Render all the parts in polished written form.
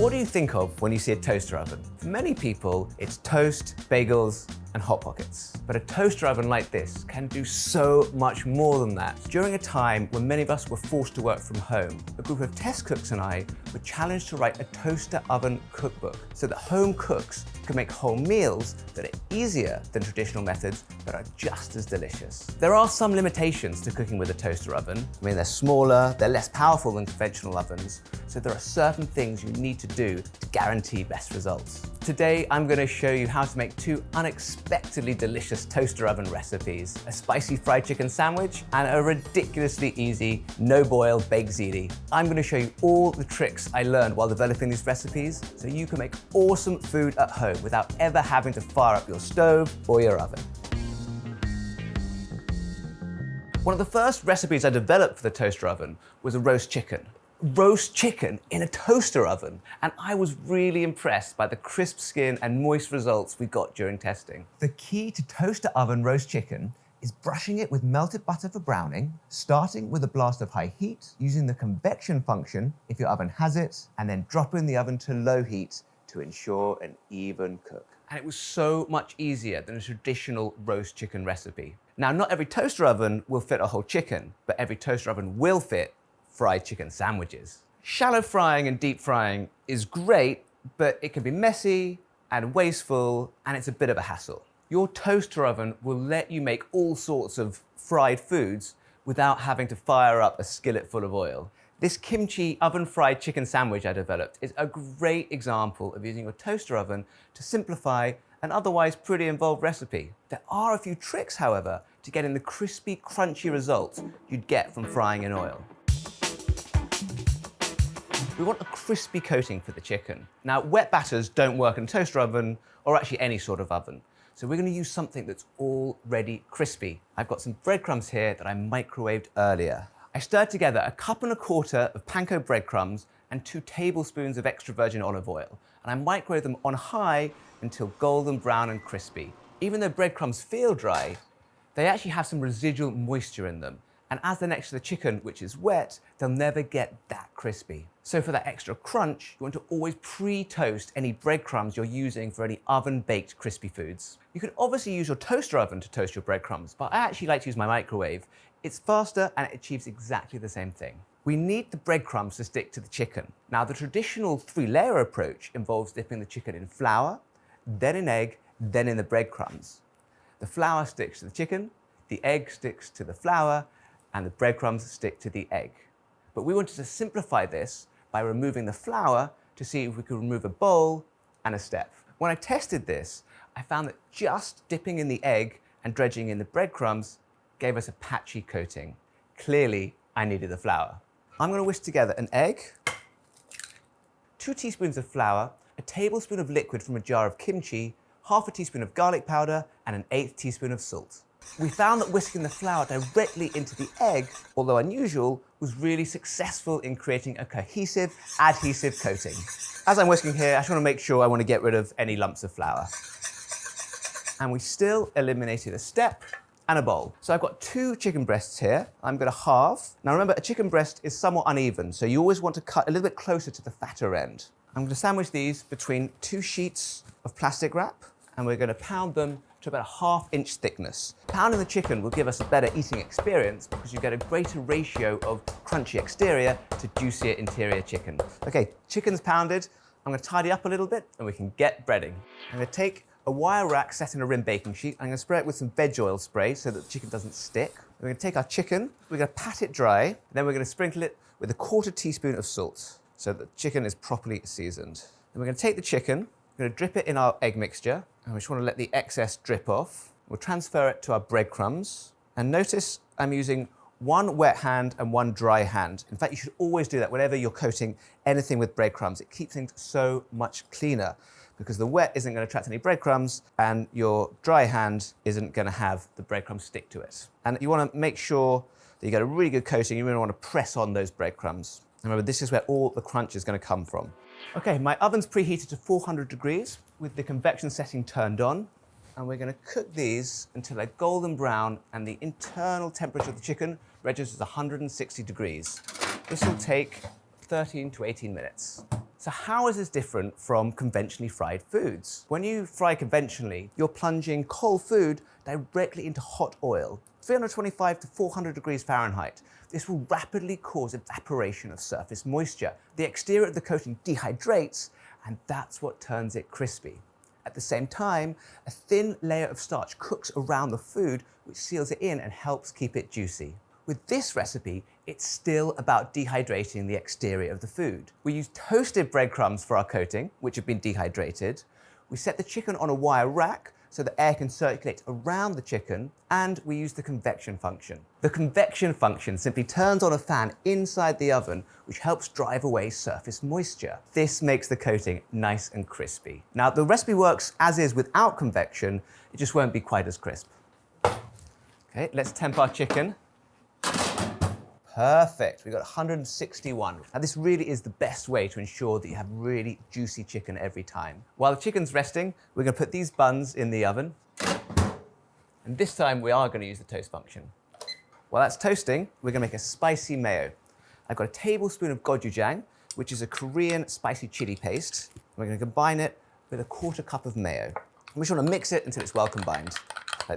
What do you think of when you see a toaster oven? For many people, it's toast, bagels, and Hot Pockets. But a toaster oven like this can do so much more than that. During a time when many of us were forced to work from home, a group of test cooks and I were challenged to write a toaster oven cookbook so that home cooks can make whole meals that are easier than traditional methods but are just as delicious. There are some limitations to cooking with a toaster oven. I mean, they're smaller, they're less powerful than conventional ovens, so there are certain things you need to do to guarantee best results. Today, I'm going to show you how to make two unexpectedly delicious toaster oven recipes: a spicy fried chicken sandwich and a ridiculously easy no-boil baked ziti. I'm going to show you all the tricks I learned while developing these recipes so you can make awesome food at home without ever having to fire up your stove or your oven. One of the first recipes I developed for the toaster oven was a roast chicken. Roast chicken in a toaster oven, and I was really impressed by the crisp skin and moist results we got during testing. The key to toaster oven roast chicken is brushing it with melted butter for browning, starting with a blast of high heat, using the convection function if your oven has it, and then dropping the oven to low heat to ensure an even cook. And it was so much easier than a traditional roast chicken recipe. Now, not every toaster oven will fit a whole chicken, but every toaster oven will fit fried chicken sandwiches. Shallow frying and deep frying is great, but it can be messy and wasteful, and it's a bit of a hassle. Your toaster oven will let you make all sorts of fried foods without having to fire up a skillet full of oil. This kimchi oven-fried chicken sandwich I developed is a great example of using your toaster oven to simplify an otherwise pretty involved recipe. There are a few tricks, however, to getting the crispy, crunchy results you'd get from frying in oil. We want a crispy coating for the chicken. Now, wet batters don't work in a toaster oven or actually any sort of oven. So we're going to use something that's already crispy. I've got some breadcrumbs here that I microwaved earlier. I stirred together 1.25 cups of panko breadcrumbs and 2 tablespoons of extra virgin olive oil, and I microwaved them on high until golden brown and crispy. Even though breadcrumbs feel dry, they actually have some residual moisture in them. And as they're next to the chicken, which is wet, they'll never get that crispy. So for that extra crunch, you want to always pre-toast any breadcrumbs you're using for any oven-baked crispy foods. You can obviously use your toaster oven to toast your breadcrumbs, but I actually like to use my microwave. It's faster and it achieves exactly the same thing. We need the breadcrumbs to stick to the chicken. Now, the traditional 3-layer approach involves dipping the chicken in flour, then in egg, then in the breadcrumbs. The flour sticks to the chicken, the egg sticks to the flour, and the breadcrumbs stick to the egg. But we wanted to simplify this by removing the flour to see if we could remove a bowl and a step. When I tested this, I found that just dipping in the egg and dredging in the breadcrumbs gave us a patchy coating. Clearly, I needed the flour. I'm going to whisk together an egg, 2 teaspoons of flour, a tablespoon of liquid from a jar of kimchi, half a teaspoon of garlic powder, and an 1/8 teaspoon of salt. We found that whisking the flour directly into the egg, although unusual, was really successful in creating a cohesive, adhesive coating. As I'm whisking here, I just want to make sure I want to get rid of any lumps of flour. And we still eliminated a step and a bowl. So I've got 2 chicken breasts here. I'm going to halve. Now remember, a chicken breast is somewhat uneven, so you always want to cut a little bit closer to the fatter end. I'm going to sandwich these between 2 sheets of plastic wrap, and we're going to pound them to about a 1/2 inch thickness. Pounding the chicken will give us a better eating experience because you get a greater ratio of crunchy exterior to juicier interior chicken. Okay, chicken's pounded. I'm going to tidy up a little bit and we can get breading. I'm going to take a wire rack set in a rim baking sheet. I'm going to spray it with some veg oil spray so that the chicken doesn't stick. We're going to take our chicken, we're going to pat it dry, and then we're going to sprinkle it with a 1/4 teaspoon of salt so that the chicken is properly seasoned. Then we're going to take the chicken, we're going to drip it in our egg mixture, and we just want to let the excess drip off. We'll transfer it to our breadcrumbs. And notice I'm using 1 wet hand and 1 dry hand. In fact, you should always do that whenever you're coating anything with breadcrumbs. It keeps things so much cleaner because the wet isn't going to attract any breadcrumbs and your dry hand isn't going to have the breadcrumbs stick to it. And you want to make sure that you get a really good coating. You really want to press on those breadcrumbs. Remember, this is where all the crunch is going to come from. Okay, my oven's preheated to 400 degrees with the convection setting turned on. And we're going to cook these until they're golden brown and the internal temperature of the chicken registers 160 degrees. This will take 13 to 18 minutes. So how is this different from conventionally fried foods? When you fry conventionally, you're plunging cold food directly into hot oil, 325 to 400 degrees Fahrenheit. This will rapidly cause evaporation of surface moisture. The exterior of the coating dehydrates, and that's what turns it crispy. At the same time, a thin layer of starch cooks around the food, which seals it in and helps keep it juicy. With this recipe, it's still about dehydrating the exterior of the food. We use toasted breadcrumbs for our coating, which have been dehydrated. We set the chicken on a wire rack so the air can circulate around the chicken, and we use the convection function. The convection function simply turns on a fan inside the oven, which helps drive away surface moisture. This makes the coating nice and crispy. Now, the recipe works as is without convection, it just won't be quite as crisp. Okay, let's temp our chicken. Perfect, we've got 161. Now this really is the best way to ensure that you have really juicy chicken every time. While the chicken's resting, we're gonna put these buns in the oven. And this time we are gonna use the toast function. While that's toasting, we're gonna make a spicy mayo. I've got a tablespoon of gochujang, which is a Korean spicy chili paste. We're gonna combine it with a quarter cup of mayo. We just wanna mix it until it's well combined.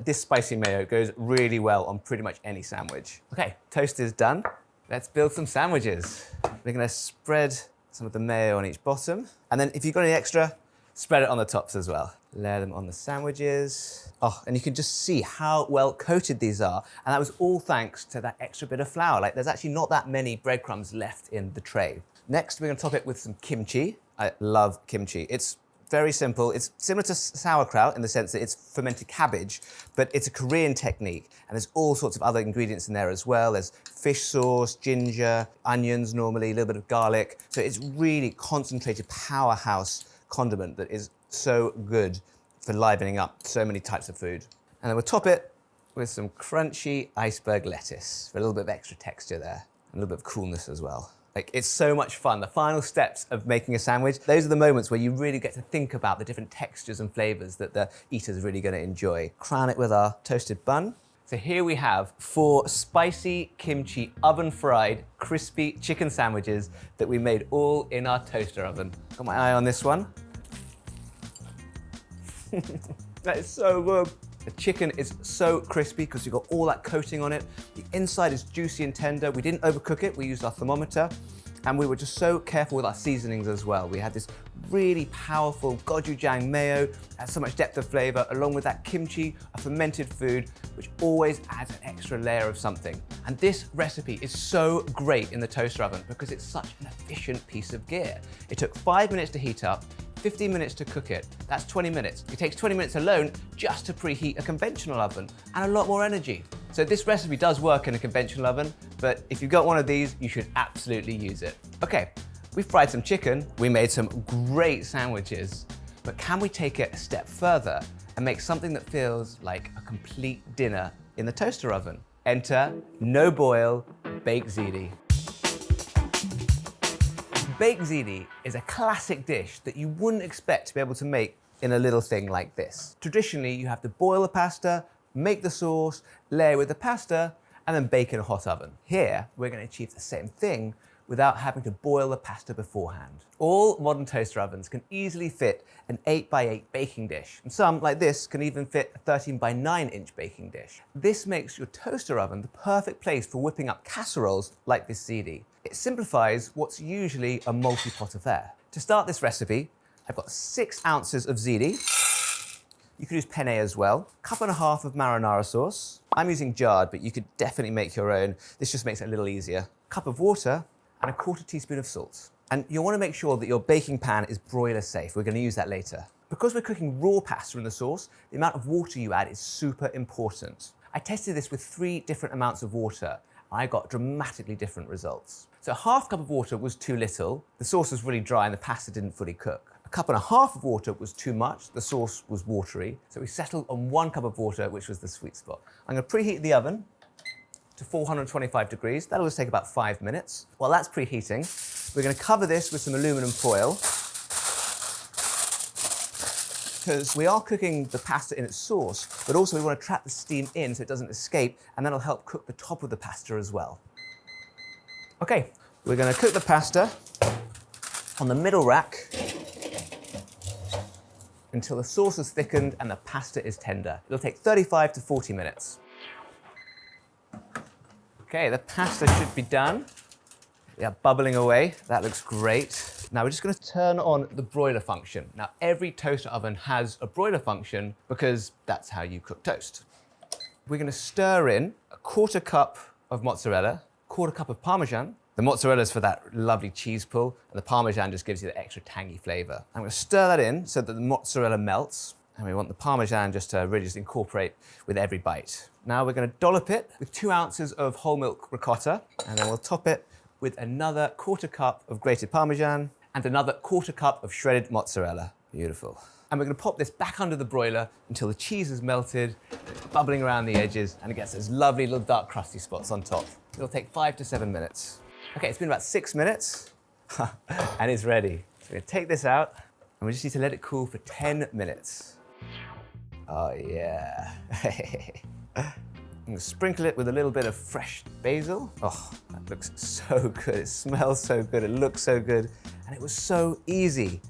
This spicy mayo goes really well on pretty much any sandwich. Okay, toast is done. Let's build some sandwiches. We're gonna spread some of the mayo on each bottom. And then if you've got any extra, spread it on the tops as well. Layer them on the sandwiches. Oh, and you can just see how well coated these are. And that was all thanks to that extra bit of flour. Like, there's actually not that many breadcrumbs left in the tray. Next, we're gonna top it with some kimchi. I love kimchi. It's very simple. It's similar to sauerkraut in the sense that it's fermented cabbage, but it's a Korean technique, and there's all sorts of other ingredients in there as well. There's fish sauce, ginger, onions normally, a little bit of garlic. So it's really concentrated powerhouse condiment that is so good for livening up so many types of food. And then we'll top it with some crunchy iceberg lettuce for a little bit of extra texture there, and a little bit of coolness as well. Like, it's so much fun. The final steps of making a sandwich, those are the moments where you really get to think about the different textures and flavors that the eater's really gonna enjoy. Crown it with our toasted bun. So here we have 4 spicy kimchi oven-fried crispy chicken sandwiches that we made all in our toaster oven. Got my eye on this one. That is so good. The chicken is so crispy because you've got all that coating on it. The inside is juicy and tender. We didn't overcook it. We used our thermometer, and we were just so careful with our seasonings as well. We had this really powerful gochujang mayo, has so much depth of flavor, along with that kimchi, a fermented food, which always adds an extra layer of something. And this recipe is so great in the toaster oven because it's such an efficient piece of gear. It took 5 minutes to heat up, 15 minutes to cook it. That's 20 minutes. It takes 20 minutes alone just to preheat a conventional oven, and a lot more energy. So this recipe does work in a conventional oven, but if you've got one of these, you should absolutely use it. Okay, we fried some chicken, we made some great sandwiches, but can we take it a step further and make something that feels like a complete dinner in the toaster oven? Enter no boil baked ziti. Baked ziti is a classic dish that you wouldn't expect to be able to make in a little thing like this. Traditionally, you have to boil the pasta, make the sauce, layer with the pasta, and then bake in a hot oven. Here, we're going to achieve the same thing without having to boil the pasta beforehand. All modern toaster ovens can easily fit an 8x8 baking dish, and some, like this, can even fit a 13x9-inch baking dish. This makes your toaster oven the perfect place for whipping up casseroles like this ziti. It simplifies what's usually a multi-pot affair. To start this recipe, I've got 6 ounces of ziti. You could use penne as well. 1.5 cups of marinara sauce. I'm using jarred, but you could definitely make your own. This just makes it a little easier. Cup of water and a 1/4 teaspoon of salt. And you'll want to make sure that your baking pan is broiler safe. We're going to use that later. Because we're cooking raw pasta in the sauce, the amount of water you add is super important. I tested this with 3 different amounts of water. I got dramatically different results. So 1/2 cup of water was too little. The sauce was really dry and the pasta didn't fully cook. 1.5 cups of water was too much. The sauce was watery. So we settled on 1 cup of water, which was the sweet spot. I'm going to preheat the oven to 425 degrees. That'll just take about 5 minutes. While that's preheating, we're going to cover this with some aluminum foil, because we are cooking the pasta in its sauce, but also we want to trap the steam in so it doesn't escape, and that'll help cook the top of the pasta as well. Okay, we're going to cook the pasta on the middle rack until the sauce is thickened and the pasta is tender. It'll take 35 to 40 minutes. Okay, the pasta should be done. Yeah, bubbling away. That looks great. Now we're just going to turn on the broiler function. Now every toaster oven has a broiler function because that's how you cook toast. We're going to stir in a 1/4 cup of mozzarella, 1/4 cup of Parmesan. The mozzarella is for that lovely cheese pull, and the Parmesan just gives you the extra tangy flavor. I'm going to stir that in so that the mozzarella melts, and we want the Parmesan just to really just incorporate with every bite. Now we're going to dollop it with 2 ounces of whole milk ricotta, and then we'll top it with another 1/4 cup of grated Parmesan and another 1/4 cup of shredded mozzarella. Beautiful. And we're going to pop this back under the broiler until the cheese is melted, it's bubbling around the edges, and it gets those lovely little dark crusty spots on top. It'll take 5 to 7 minutes. Okay, it's been about 6 minutes, and it's ready. So we're going to take this out, and we just need to let it cool for 10 minutes. Oh yeah. I'm going to sprinkle it with a little bit of fresh basil. Oh, that looks so good. It smells so good. It looks so good. And it was so easy.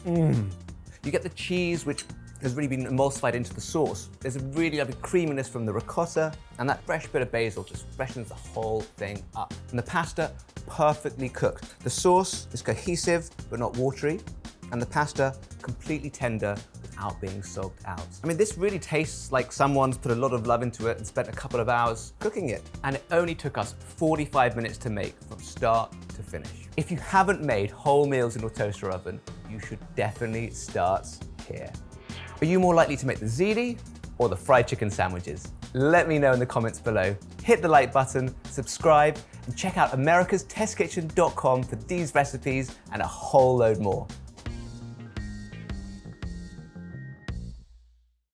You get the cheese, which has really been emulsified into the sauce. There's a really lovely creaminess from the ricotta, and that fresh bit of basil just freshens the whole thing up. And the pasta, perfectly cooked. The sauce is cohesive, but not watery, and the pasta completely tender without being soaked out. I mean, this really tastes like someone's put a lot of love into it and spent a couple of hours cooking it. And it only took us 45 minutes to make from start to finish. If you haven't made whole meals in your toaster oven, you should definitely start here. Are you more likely to make the ziti or the fried chicken sandwiches? Let me know in the comments below. Hit the like button, subscribe, and check out americastestkitchen.com for these recipes and a whole load more.